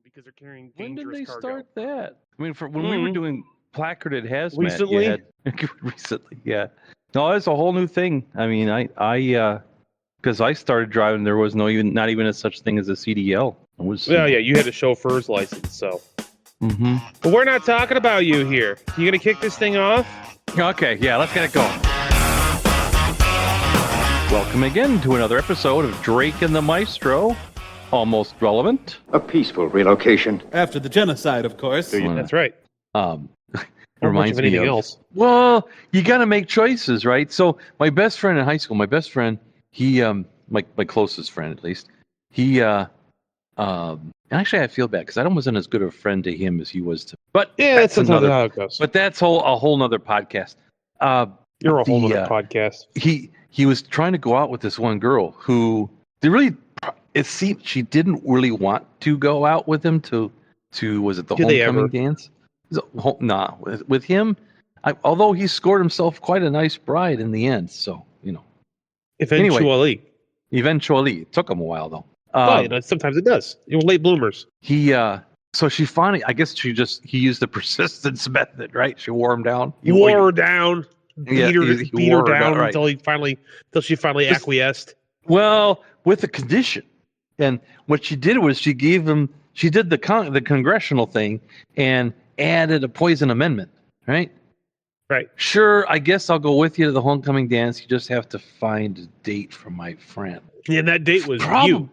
because they're carrying When did dangerous they cargo. start that? I mean, when we were doing placarded hazmat, Recently? you had recently, yeah. No, it's a whole new thing. I mean, I because I started driving, there was not even a such thing as a CDL. It was. Well, yeah, you had a chauffeur's license, so. Mm-hmm. But we're not talking about you here. You gonna kick this thing off? Okay, yeah, let's get it going. Welcome again to another episode of Drake and the Maestro. Almost relevant. A peaceful relocation. After the genocide, of course. That's right. Reminds me of anything else. Well, you got to make choices, right? So my best friend in high school, he, my closest friend at least, he, actually I feel bad because I wasn't as good of a friend to him as he was to. But Yeah, that's sometimes how it goes. But that's a whole nother podcast. You're a whole other podcast. He was trying to go out with this one girl who it seemed she didn't really want to go out with him to was it the homecoming dance? Nah, with him, although he scored himself quite a nice bride in the end. So Eventually, it took him a while though. Sometimes it does. You're late bloomers. So she finally, I guess he used the persistence method, right? She wore him down. Wore her down. Beat her down right. until she finally acquiesced. Well, with a condition. And what she did was she did the congressional thing and added a poison amendment, right? Right. Sure, I guess I'll go with you to the homecoming dance. You just have to find a date from my friend. Yeah, and that date was you.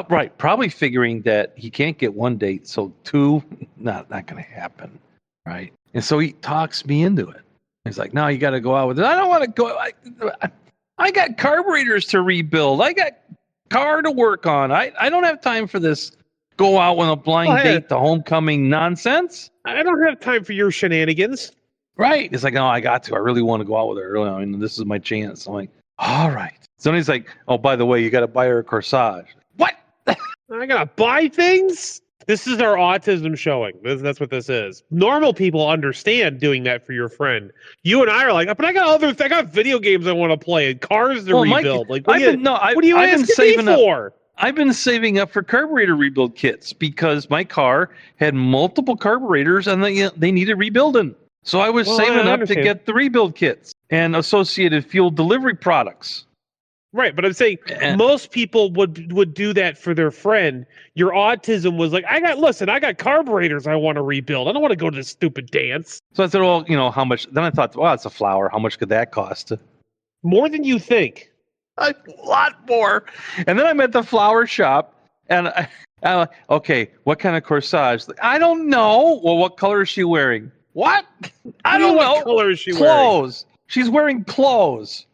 Right. Probably figuring that he can't get one date, so two, not going to happen, right? And so he talks me into it. He's like, no, you got to go out with it. I don't want to go. I got carburetors to rebuild. I got car to work on. I don't have time for this go out on a blind date to homecoming nonsense. I don't have time for your shenanigans. Right. It's like, no, I got to. I really want to go out with her. I mean, this is my chance. I'm like, all right. Somebody's like, oh, by the way, you got to buy her a corsage. What? I got to buy things? This is our autism showing. That's what this is. Normal people understand doing that for your friend. You and I are like, but I got video games I want to play and cars to rebuild. What are you asking me for? I've been saving up for carburetor rebuild kits because my car had multiple carburetors and they needed rebuilding. So I was saving up to get the rebuild kits and associated fuel delivery products. Right, but I'm saying most people would do that for their friend. Your autism was like, I got carburetors I want to rebuild. I don't want to go to this stupid dance. So I said, well, how much? Then I thought, well, it's a flower. How much could that cost? More than you think. A lot more. And then I'm at the flower shop, and I okay, what kind of corsage? I don't know. Well, what color is she wearing? What? I don't know. What color is she wearing? Clothes. She's wearing clothes.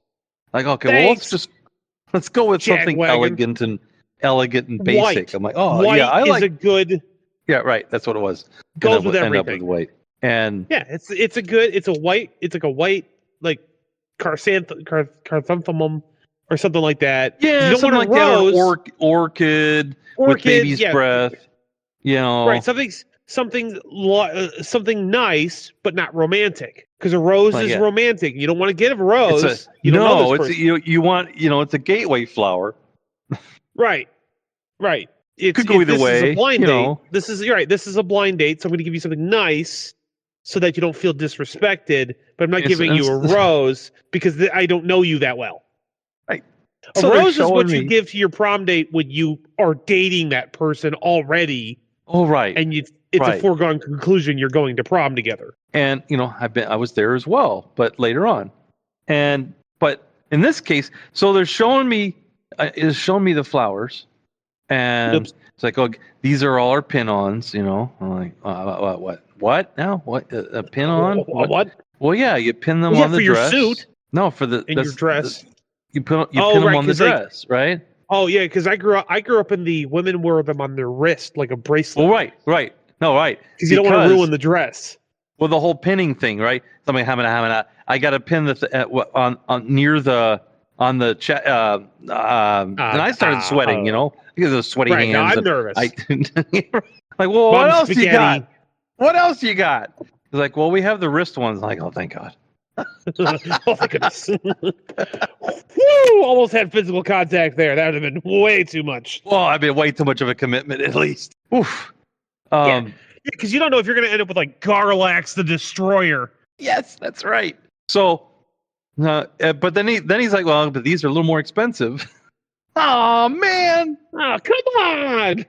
Like, okay, Thanks. well, let's go with something elegant and basic. White. I'm like, oh, white yeah, I like a good. Yeah, right. That's what it was. Goes with everything. End up with white. And yeah, it's like a white like chrysanthemum or something like that. Yeah, you don't something want like rose, that. Or orchid with baby's breath. Right, something nice, but not romantic. Because a rose is romantic. You don't want to get a rose. You want it's a gateway flower. Right. It could go either way. Is a blind date. This is a blind date, so I'm going to give you something nice so that you don't feel disrespected. But I'm not giving you a rose because I don't know you that well. Right. A rose is what you give to your prom date when you are dating that person already. Oh, right. And it's a foregone conclusion you're going to prom together. And I was there as well, but later on. But in this case, so they're showing me the flowers, and it's like, oh, these are all our pin-ons. I'm like, what now? What a pin-on? What? Well, yeah, you pin them on the dress. Your suit. No, for your dress. You pin them on the dress, right? Oh yeah, because I grew up in the women wear them on their wrist like a bracelet. Well, right. No, right. Because you don't want to ruin the dress. Well, the whole pinning thing, right? I got to pin on the chest. And I started sweating, because of sweaty hands. No, I'm nervous. Like, well, what else you got? What else you got? It's like, well, we have the wrist ones. I'm like, oh, thank God. Oh my goodness. Woo! Almost had physical contact there. That would have been way too much. Well, I've been way too much of a commitment, at least. Oof. Because you don't know if you're going to end up with like Garlax the Destroyer. Yes, that's right. So, but then he's like, well, but these are a little more expensive. Oh man! Oh, come on!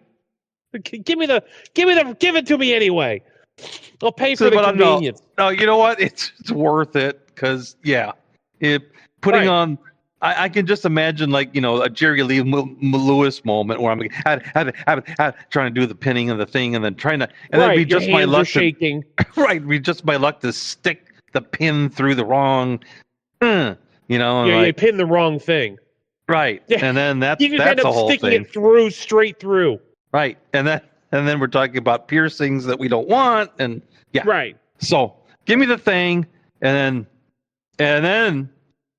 Give it to me anyway. I'll pay for the convenience. No, you know what? It's worth it because putting on. I can just imagine like a Jerry Lee Lewis moment where I'm like, trying to do the pinning of the thing and then trying to, and then we just my luck shaking. We just my luck to stick the pin through the wrong, you pin the wrong thing. Right, and then that's end a up whole sticking thing. It straight through. Right, and then we're talking about piercings that we don't want, and right. So give me the thing, and then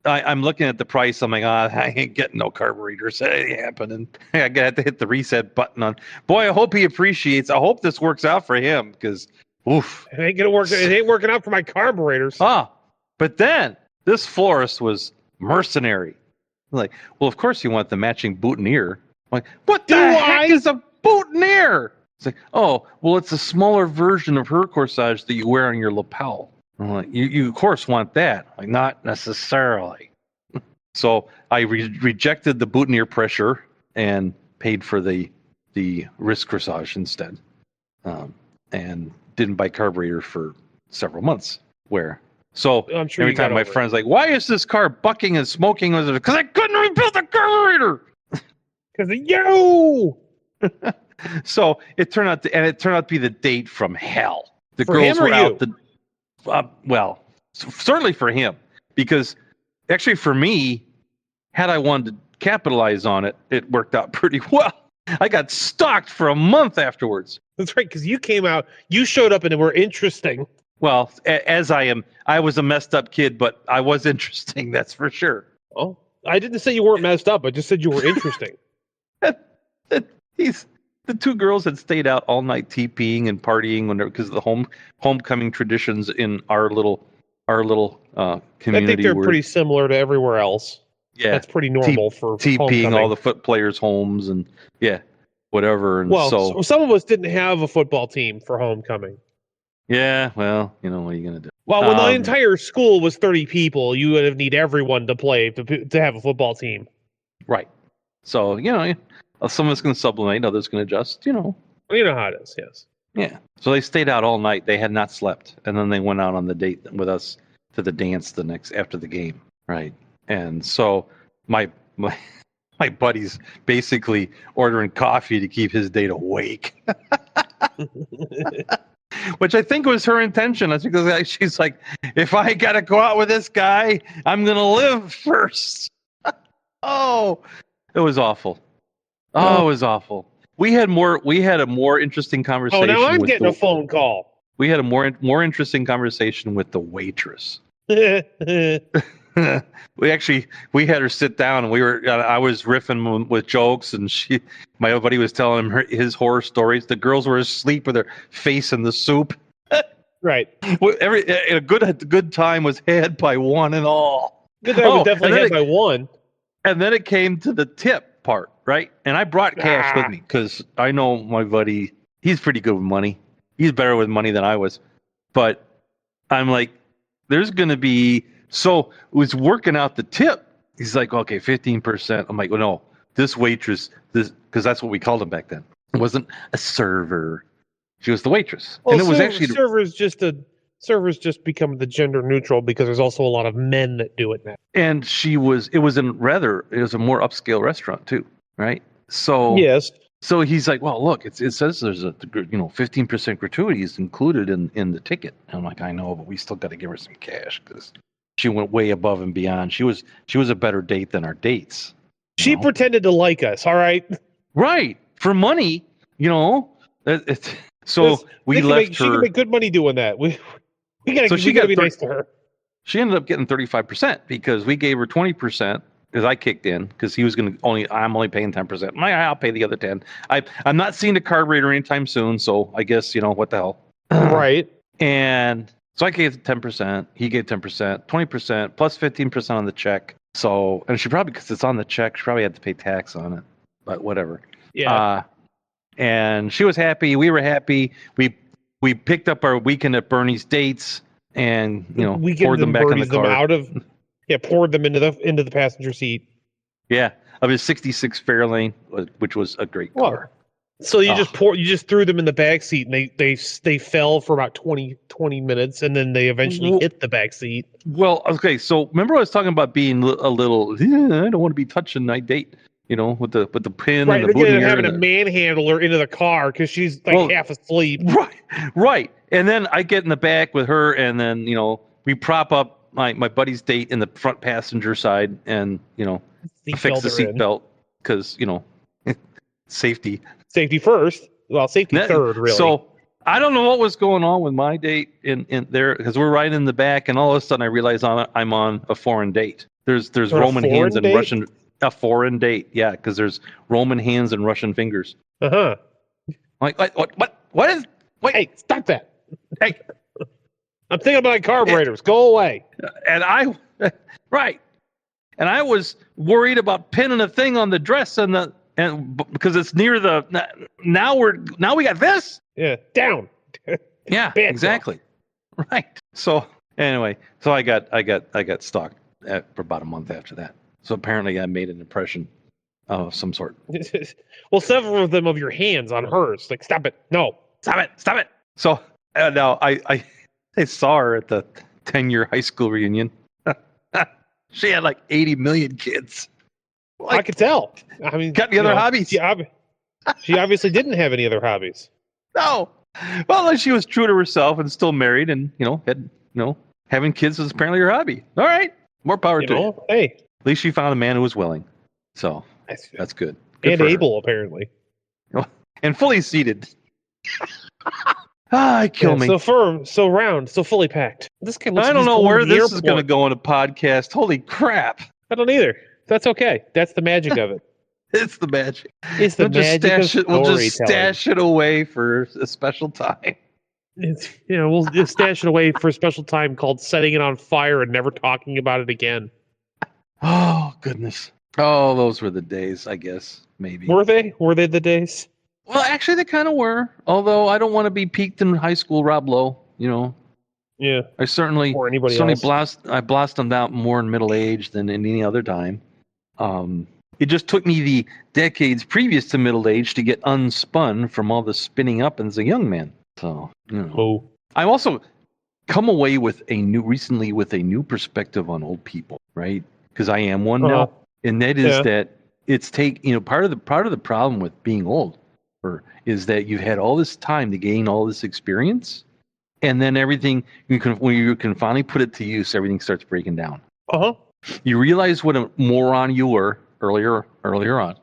I'm looking at the price. I'm like, I ain't getting no carburetors. That ain't happening. I got to hit the reset button on. Boy, I hope he appreciates. I hope this works out for him because, oof, it ain't gonna work. It ain't working out for my carburetors. But then this florist was mercenary. Like, well, of course you want the matching boutonniere. I'm like, what the heck is a boutonniere? It's like, oh, well, it's a smaller version of her corsage that you wear on your lapel. I'm like, you of course want that. Like, not necessarily. So I rejected the boutonniere pressure and paid for the wrist corsage instead, and didn't buy carburetor for several months. So I'm sure every time my friend's like, why is this car bucking and smoking? Because I couldn't rebuild the carburetor. Because of you. So it turned out to be the date from hell. The for girls him or were out. you? Well, certainly for him, because actually for me, had I wanted to capitalize on it, it worked out pretty well. I got stalked for a month afterwards. That's right, because you came out, you showed up and were interesting. Well, as I am, I was a messed up kid, but I was interesting, that's for sure. Oh, I didn't say you weren't messed up. I just said you were interesting. The two girls had stayed out all night TPing and partying because of the homecoming traditions in our little community. I think they're pretty similar to everywhere else. Yeah, that's pretty normal for TPing all the foot players' homes and whatever. And so some of us didn't have a football team for homecoming. Yeah, well, what are you gonna do? Well, when the entire school was 30 people, you would have need everyone to play to have a football team. Right. So some of us can sublimate, others can adjust. You know how it is. Yes. Yeah. So they stayed out all night. They had not slept, and then they went out on the date with us to the dance after the game. Right. And so my buddy's basically ordering coffee to keep his date awake. Which I think was her intention. I think she's like, if I got to go out with this guy, I'm going to live first. Oh, it was awful. Oh, it was awful. We had a more interesting conversation. Oh, now I'm getting a phone call. We had a more interesting conversation with the waitress. We had her sit down, and I was riffing with jokes, and my buddy was telling him his horror stories. The girls were asleep with their face in the soup. Right. A good time was had by one and all. Good time was definitely had by one. And then it came to the tip part, right? And I brought cash with me because I know my buddy. He's pretty good with money. He's better with money than I was. But I'm like, there's going to be. So it was working out the tip. He's like, okay, 15%. I'm like, well, no, this waitress, because that's what we called him back then. It wasn't a server. She was the waitress. Well, and it was actually servers just become the gender neutral because there's also a lot of men that do it now. And it was a more upscale restaurant too, right? So yes. So he's like, well, look, it says there's a 15% gratuity is included in the ticket. And I'm like, I know, but we still got to give her some cash because she went way above and beyond. She was a better date than our dates. She pretended to like us, all right? Right. For money, so we left her. She can make good money doing that. We gotta be nice to her. She ended up getting 35% because we gave her 20% because I kicked in because he was I'm only paying 10%. I'll pay the other 10. I'm not seeing the carburetor anytime soon, so I guess what the hell. Right. And so I gave 10%, he gave 10%, 20% plus 15% on the check. So, and she probably, because it's on the check, she probably had to pay tax on it, but whatever. Yeah. And she was happy. We were happy. We picked up our weekend at Bernie's dates and, poured them back in the car. Poured them into the passenger seat. Yeah, of his 66 Fairlane, which was a great car. So you just threw them in the back seat, and they fell for about 20 minutes, and then they eventually hit the back seat. Well, okay, so remember I was talking about being a little, I don't want to be touching my date, with the pin and the boutonniere. Having to manhandle her into the car because she's half asleep. Right. And then I get in the back with her, and then, we prop up my buddy's date in the front passenger side and, fix the seatbelt because, safety. Safety first. Well, safety third, really. So I don't know what was going on with my date in there because we're right in the back, and all of a sudden I realize I'm on a foreign date. There's Roman hands and Russian. A foreign date, yeah, because there's Roman hands and Russian fingers. Like what is? Wait, hey, stop that! Hey, I'm thinking about carburetors. Go away. And I was worried about pinning a thing on the dress and because it's near the. Now we got this. Yeah, down. Yeah, exactly. Down. Right. So anyway, I got stalked for about a month after that. So apparently I made an impression of some sort. Well, several of them of your hands on hers. Like, stop it. No. Stop it. So now I saw her at the 10-year high school reunion. She had 80 million kids. I could tell. I mean, got any other hobbies? She obviously didn't have any other hobbies. No. Well, she was true to herself and still married and, had, having kids was apparently her hobby. All right. More power to her. Hey. At least she found a man who was willing. So that's good. Good and able, apparently. And fully seated. Kill me. So firm, so round, so fully packed. This guy looks I don't know where this is going to go in a podcast. Holy crap. I don't either. That's okay. That's the magic of it. It's the magic. It's the magic of storytelling. We'll just stash it away for a special time. We'll just stash it away for a special time called setting it on fire and never talking about it again. Oh, goodness. Oh, those were the days, I guess, maybe. Were they? Were they the days? Well, actually, they kind of were. Although I don't want to be peaked in high school Rob Lowe, Yeah. I certainly else. blossomed out more in middle age than any other time. It just took me the decades previous to middle age to get unspun from all the spinning up as a young man. So, I've also come away with a new perspective on old people, right? Because I am one now, and that is that it's part of the problem with being old, is that you've had all this time to gain all this experience, and then everything when you can finally put it to use, everything starts breaking down. You realize what a moron you were earlier on.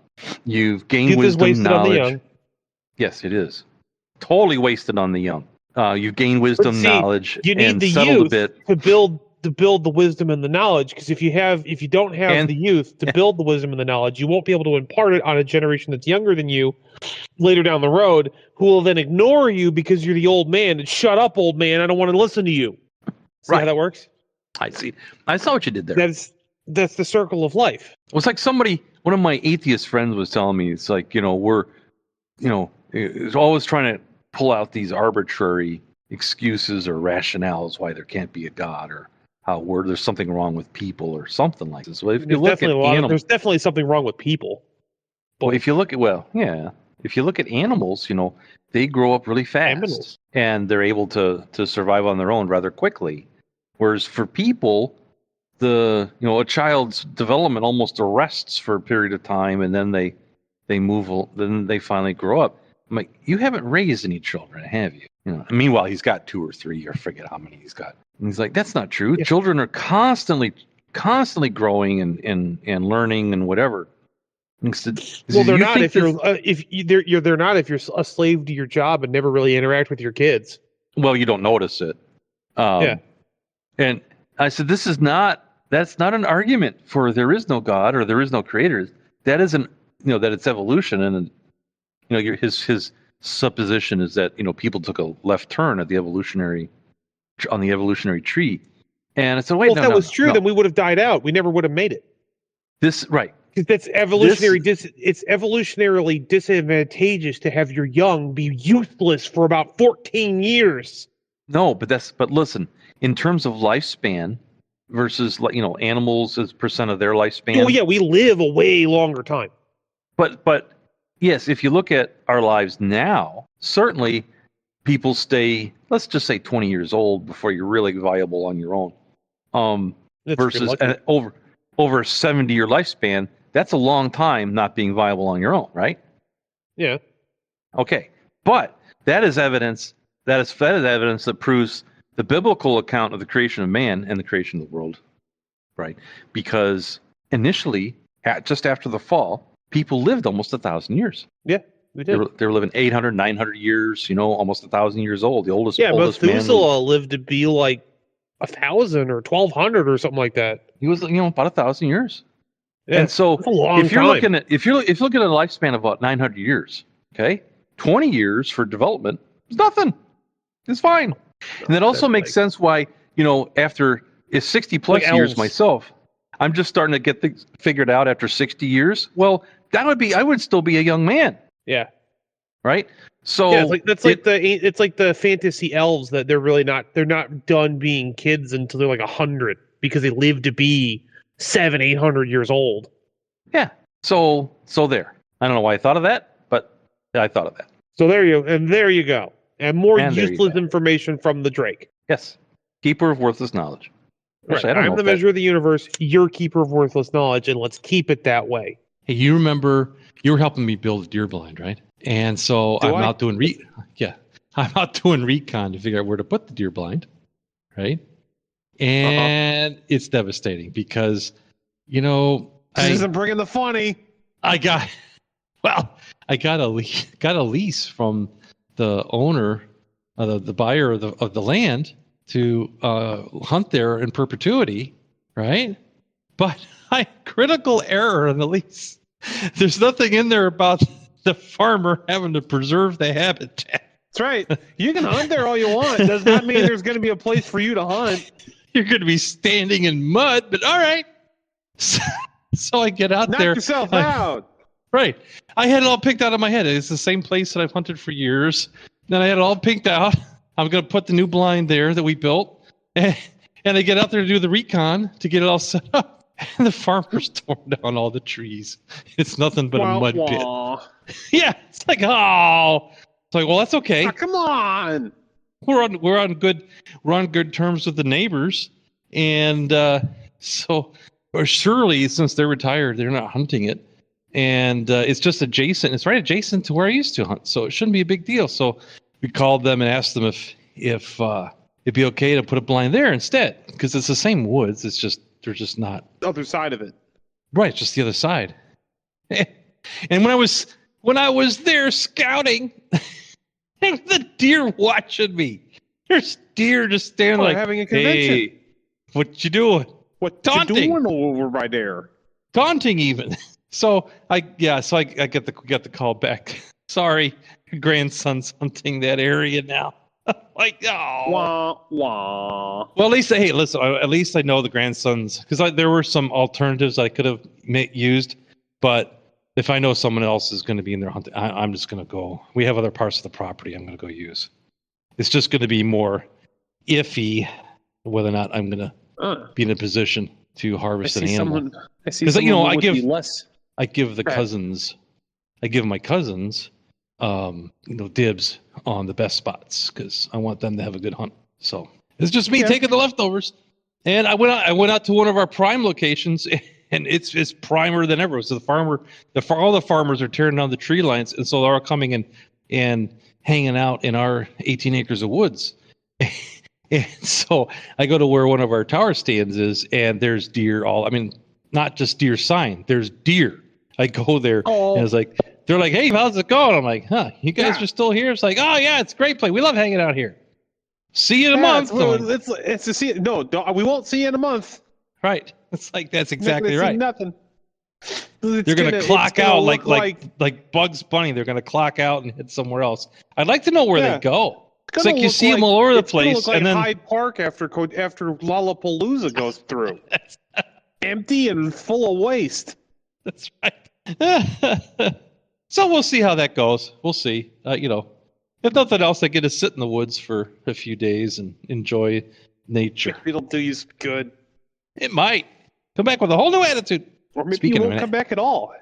You've gained wisdom, knowledge. Yes, it is totally wasted on the young. You've gained wisdom, knowledge. You need the youth to build the wisdom and the knowledge, because if you don't have the youth to build the wisdom and the knowledge, you won't be able to impart it on a generation that's younger than you later down the road, who will then ignore you because you're the old man and shut up, old man, I don't want to listen to you. See how that works? I see. I saw what you did there. That's the circle of life. It was like one of my atheist friends was telling me, it's like, it's always trying to pull out these arbitrary excuses or rationales why there can't be a God, or how there's something wrong with people or something like this. Well, if you look at animals, there's definitely something wrong with people. Well, if you look at animals, they grow up really fast and they're able to survive on their own rather quickly. Whereas for people, a child's development almost arrests for a period of time, and then they finally grow up. I'm like, you haven't raised any children, have you? Meanwhile, he's got 2 or 3, or forget how many he's got. And he's like, that's not true. Yeah. Children are constantly growing and learning and whatever. They're not if you're a slave to your job and never really interact with your kids. Well, you don't notice it. And I said, that's not an argument for there is no God or there is no creator. That isn't, that it's evolution. And, his supposition is that, people took a left turn on the evolutionary tree. And I said, wait, if that was true, then we would have died out. We never would have made it. Right. Because that's evolutionary. It's evolutionarily disadvantageous to have your young be useless for about 14 years. No, but listen, in terms of lifespan versus animals as percent of their lifespan. Oh yeah, we live a way longer time. But yes, if you look at our lives now, certainly people stay, let's just say 20 years old before you're really viable on your own. Versus over a 70-year lifespan, that's a long time not being viable on your own, right? Yeah. Okay. But that is evidence that proves the biblical account of the creation of man and the creation of the world, right? Because initially, just after the fall, people lived almost 1,000 years. Yeah, we did. They were living 800, 900 years, almost 1,000 years old. The oldest man. Methuselah lived to be like 1,000 or 1,200 or something like that. He was, about 1,000 years. Yeah, and so if you're looking at a lifespan of about 900 years, okay, 20 years for development is nothing. It's fine. And that also makes sense why, after 60 plus years myself, I'm just starting to get things figured out after 60 years. Well, I would still be a young man. Yeah. Right? So yeah, it's like the fantasy elves that they're not done being kids until they're like 100 because they live to be 700-800 years old. Yeah. So there. I don't know why I thought of that, but I thought of that. So there you go. And more useless information from the Drake. Yes. Keeper of worthless knowledge. Right. I'm the measure of the universe. You're keeper of worthless knowledge, and let's keep it that way. Hey, you remember you were helping me build a deer blind, right? And so I'm out doing recon to figure out where to put the deer blind, right? And it's devastating because, this isn't bringing the funny. I got a lease from the owner, the buyer of the land to hunt there in perpetuity, right? But critical error in the lease. There's nothing in there about the farmer having to preserve the habitat. That's right. You can hunt there all you want. Does not mean there's going to be a place for you to hunt. You're going to be standing in mud, but all right. So I get out there. Knock yourself out. Right. I had it all picked out in my head. It's the same place that I've hunted for years. Then I had it all picked out. I'm going to put the new blind there that we built. And I get out there to do the recon to get it all set up. And the farmer's torn down all the trees. It's nothing but a mud pit. Yeah. It's like, oh. It's like, well, that's okay. Oh, come on. We're on good terms with the neighbors. And or surely since they're retired, they're not hunting it. And it's just adjacent. It's right adjacent to where I used to hunt. So it shouldn't be a big deal. So we called them and asked them if it'd be okay to put a blind there instead. Because it's the same woods. It's just, they're just not. The other side of it. Right. Just the other side. And when I was there scouting, the deer watching me. There's deer just standing having a convention. Hey, what you doing? What taunting? You doing over by there? Taunting even. So I get the call back. Sorry, your grandson's hunting that area now. Like, oh. Wah, wah. Well, at least I know the grandsons, because there were some alternatives I could have used, but if I know someone else is going to be in there hunting, I'm just going to go. We have other parts of the property I'm going to go use. It's just going to be more iffy whether or not I'm going to be in a position to harvest an animal. Because I give my cousins, dibs on the best spots because I want them to have a good hunt. So it's just me taking the leftovers. And I went out to one of our prime locations, and it's primer than ever. So all the farmers are tearing down the tree lines, and so they're all coming in and hanging out in our 18 acres of woods. And so I go to where one of our tower stands is, and there's deer not just deer sign, there's deer. I go there, and it's like, they're like, hey, how's it going? I'm like, you guys are still here? It's like, oh, yeah, it's a great place. We love hanging out here. See you in a month. It's to see. No, we won't see you in a month. Right. It's like, that's exactly right. Nothing. They're going to clock out like Bugs Bunny. They're going to clock out and head somewhere else. I'd like to know where they go. It's like you see them all over the place. Look like Hyde Park after Lollapalooza goes through. Empty and full of waste. That's right. So we'll see how that goes. We'll see. If nothing else, I get to sit in the woods for a few days and enjoy nature. Maybe it'll do you good. It might come back with a whole new attitude. Or maybe Speaking you of won't an- come back at all.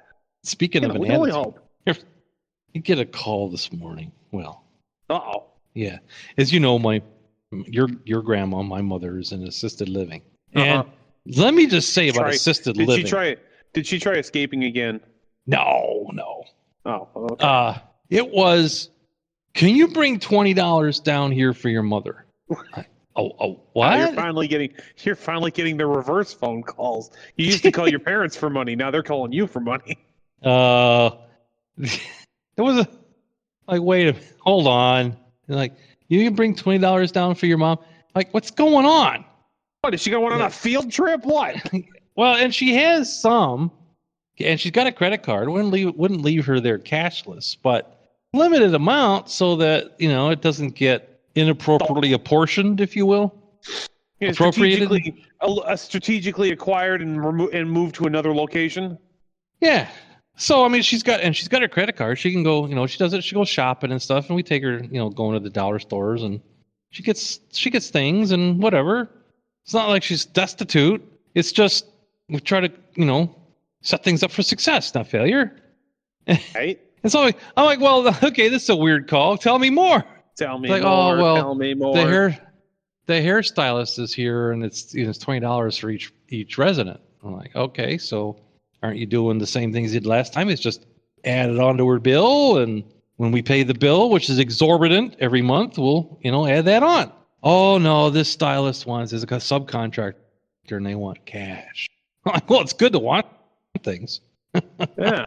Speaking of an we can only attitude, hope. you get a call this morning. Well, Uh-oh. yeah, as you know, your grandma, my mother, is in assisted living, and let me just say about assisted living. Did she try escaping again? No. Oh, okay. It was. Can you bring $20 down here for your mother? Oh, what? Now you're finally getting the reverse phone calls. You used to call your parents for money. Now they're calling you for money. It was wait a minute, hold on. Like, you can bring $20 down for your mom. Like, what's going on? What, is she going on a field trip? What? Well, and she has some, and she's got a credit card. Wouldn't leave her there cashless, but limited amount so that it doesn't get inappropriately apportioned, if you will. Yeah, strategically acquired and moved to another location. Yeah. So I mean, she's got her credit card. She can go. She does it. She goes shopping and stuff, and we take her. Going to the dollar stores, and she gets things and whatever. It's not like she's destitute. It's just we try to set things up for success, not failure. Right. And so I'm like, well, okay, this is a weird call. Tell me more. Tell me more. Oh, well, tell me more. The hairstylist is here, and it's $20 for each resident. I'm like, okay, so aren't you doing the same things you did last time? It's just added onto her bill, and when we pay the bill, which is exorbitant every month, we'll add that on. Oh no, this stylist is a subcontractor, and they want cash. I'm like, well, it's good to want things. Yeah.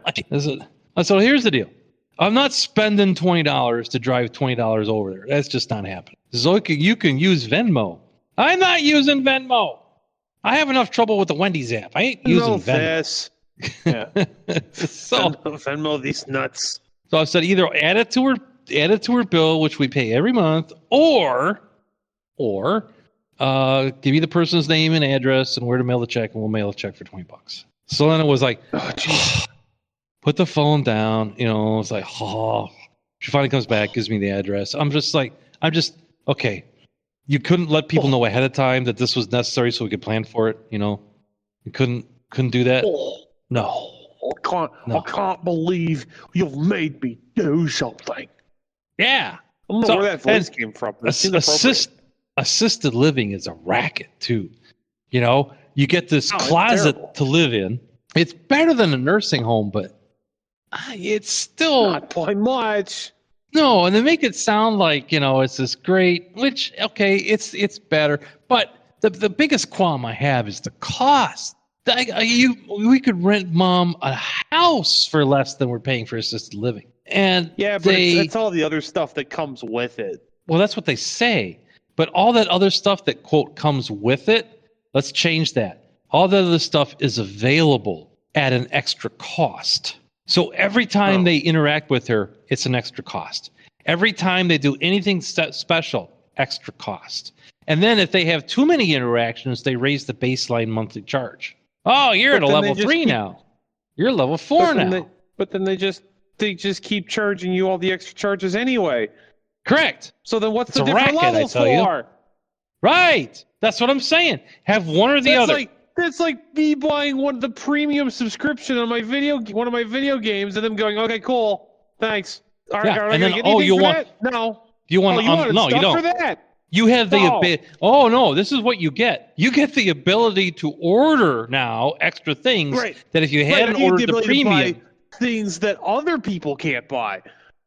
So here's the deal. I'm not spending $20 to drive $20 over there. That's just not happening. So you can use Venmo. I'm not using Venmo. I have enough trouble with the Wendy's app. I ain't using Venmo. This. Yeah. So Venmo these nuts. So I said either add it to her bill, which we pay every month, or give you the person's name and address and where to mail the check, and we'll mail a check for $20. So then it was like, oh, geez. Put the phone down, it's like, she finally comes back, gives me the address. I'm just okay. You couldn't let people know ahead of time that this was necessary so we could plan for it, You couldn't do that? No. I can't believe you've made me do something. Yeah. I don't know where that voice came from. Assisted living is a racket too. You get this closet to live in. It's better than a nursing home, but it's still not by much. No, and they make it sound like it's this great. Which it's better, but the biggest qualm I have is the cost. We could rent mom a house for less than we're paying for assisted living, and but it's all the other stuff that comes with it. Well, that's what they say, but all that other stuff that quote comes with it. Let's change that. All the other stuff is available at an extra cost. So every time they interact with her, it's an extra cost. Every time they do anything special, extra cost. And then if they have too many interactions, they raise the baseline monthly charge. Oh, you're at a level 3 now. You're level 4 now. But then they just keep charging you all the extra charges anyway. Correct. So then what's the different levels for? Right. That's what I'm saying. Have one or the other. That's like me buying one of the premium subscription on one of my video games, and them going, "Okay, cool, thanks." Are I gonna get anything for that? No. You want? No, you don't. For that. You have the ability. Oh no, this is what you get. You get the ability to order now extra things that if you hadn't ordered the premium, to buy things that other people can't buy.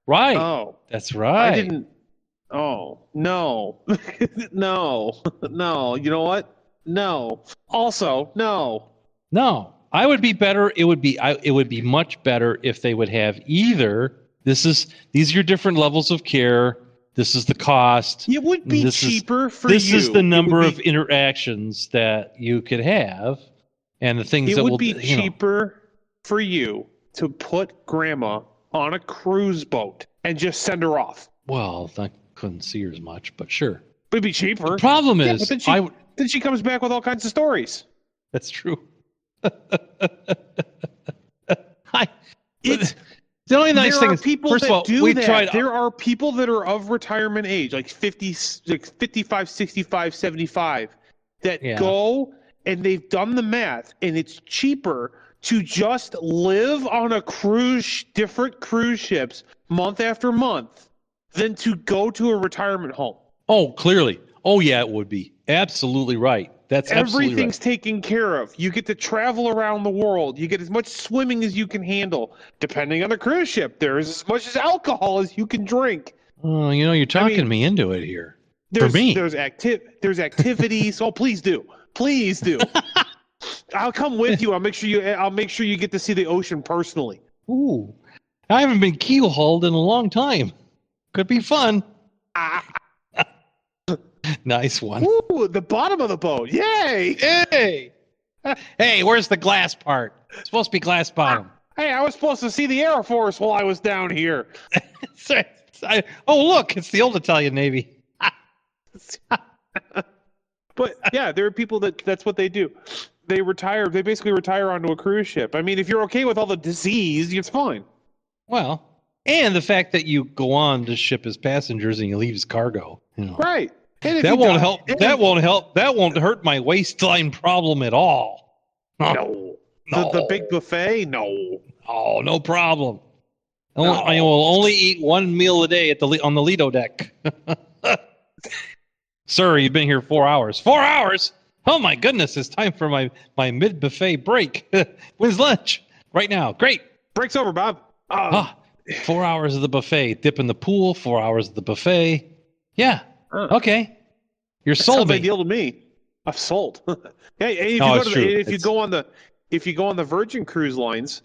Right. Oh, that's right. I didn't. Oh no, no. You know what? No. Also, no. No. I would be better. It would be much better if they would have either these are your different levels of care. This is the cost. It would be cheaper for you. This is the number of interactions that you could have, and the things that will. It would be cheaper for you to put grandma on a cruise boat and just send her off. Well, I couldn't see her as much, but sure. But it'd be cheaper. The problem is, then she comes back with all kinds of stories. That's true. It's the only nice there thing are is, people first that of all, do we that. tried. There are people that are of retirement age, like 50, like 55, 65, 75, that go and they've done the math, and it's cheaper to just live on a cruise, different cruise ships month after month, than to go to a retirement home. Oh, clearly. Oh, yeah, it would be. Absolutely right. That's absolutely Everything's right. taken care of. You get to travel around the world. You get as much swimming as you can handle. Depending on the cruise ship, there's as much as alcohol as you can drink. Oh, you're talking me into it here. For me. There's activities. Oh, please do. Please do. I'll come with you. I'll make sure you get to see the ocean personally. Ooh. I haven't been keel hauled in a long time. Could be fun. Nice one. Ooh, the bottom of the boat. Yay! Hey! Hey, where's the glass part? It's supposed to be glass bottom. Hey, I was supposed to see the Air Force while I was down here. Oh, look, it's the old Italian Navy. But yeah, there are people that's what they do. They retire. They basically retire onto a cruise ship. I mean, if you're okay with all the disease, it's fine. Well, and the fact that you go on to ship as passengers and you leave as cargo. Right. That won't help. That won't help. That won't hurt my waistline problem at all. No. The big buffet? No. Oh, no problem. I will only eat one meal a day on the Lido deck. Sir, you've been here 4 hours. 4 hours? Oh my goodness! It's time for my mid-buffet break. When's lunch? Right now. Great. Break's over, Bob. 4 hours of the buffet. Dip in the pool. 4 hours of the buffet. Yeah. Okay. You're sold me. Sounds ideal to me. I've sold. Hey, if you go on the Virgin Cruise lines,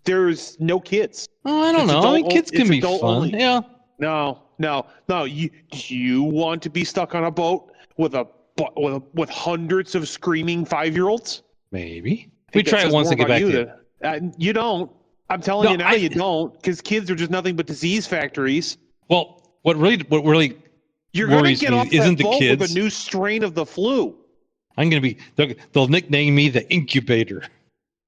there's no kids. Oh, I don't know. I mean, kids can be fun. Only. Yeah. No. You want to be stuck on a boat with hundreds of screaming 5-year-olds? Maybe. We try it once to get back to you don't. I'm telling you now, you don't, because kids are just nothing but disease factories. Well, what really you're going to get off that boat with a new strain of the flu. They'll nickname me the incubator.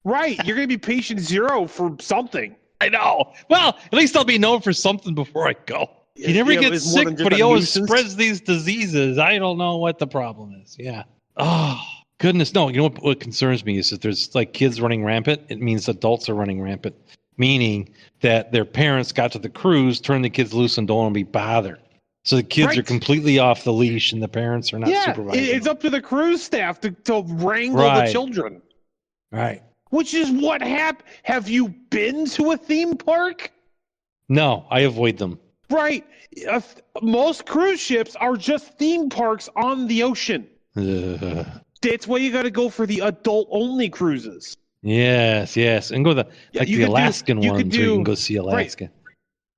Right. You're going to be patient zero for something. I know. Well, at least I'll be known for something before I go. He never gets sick, but he always spreads these diseases. I don't know what the problem is. Yeah. Oh, goodness. No, you know what concerns me is that there's like kids running rampant. It means adults are running rampant, meaning that their parents got to the cruise, turned the kids loose, and don't want to be bothered. So the kids are completely off the leash, and the parents are not supervising. It's up to the cruise staff to wrangle the children. Right. Which is what happened. Have you been to a theme park? No, I avoid them. Right. Most cruise ships are just theme parks on the ocean. That's why you got to go for the adult-only cruises. Yes. And go the Alaskan ones where you can go see Alaska. Right.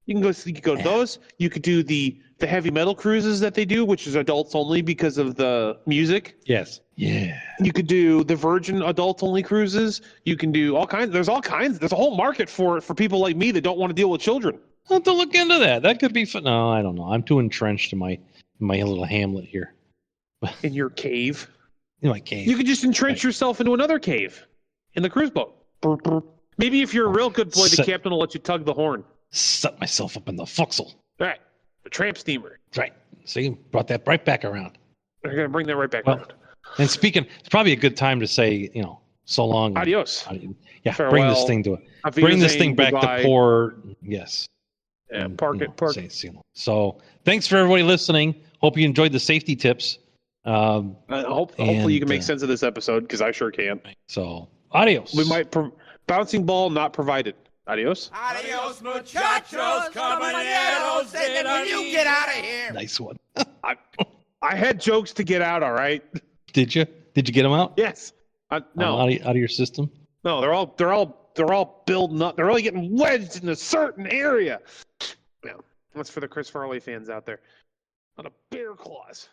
You can go to those. You could do the heavy metal cruises that they do, which is adults only because of the music. Yes. Yeah. You could do the Virgin adults only cruises. You can do all kinds. There's a whole market for people like me that don't want to deal with children. I'll have to look into that. That could be fun. No, I don't know. I'm too entrenched in my little hamlet here. In your cave? In my cave. You could just entrench yourself into another cave in the cruise boat. Maybe if you're a real good boy, the captain will let you tug the horn. Set myself up in the forecastle. Right. The tramp steamer. Right. See, brought that right back around. We're going to bring that right back around. And speaking, it's probably a good time to say, so long. Adios. Yeah, farewell. Bring this thing to it. Bring this thing back to port. Yes. Yeah, park it. So thanks for everybody listening. Hope you enjoyed the safety tips. Hopefully you can make sense of this episode, because I sure can. So, adios. We might bouncing ball not provided. Adios. Adios, muchachos, caballeros. You get out of here. Nice one. I had jokes to get out. All right. Did you? Did you get them out? Yes. No. Out of your system. No, they're all building up. They're all getting wedged in a certain area. Yeah, that's for the Chris Farley fans out there. Not a bear claws.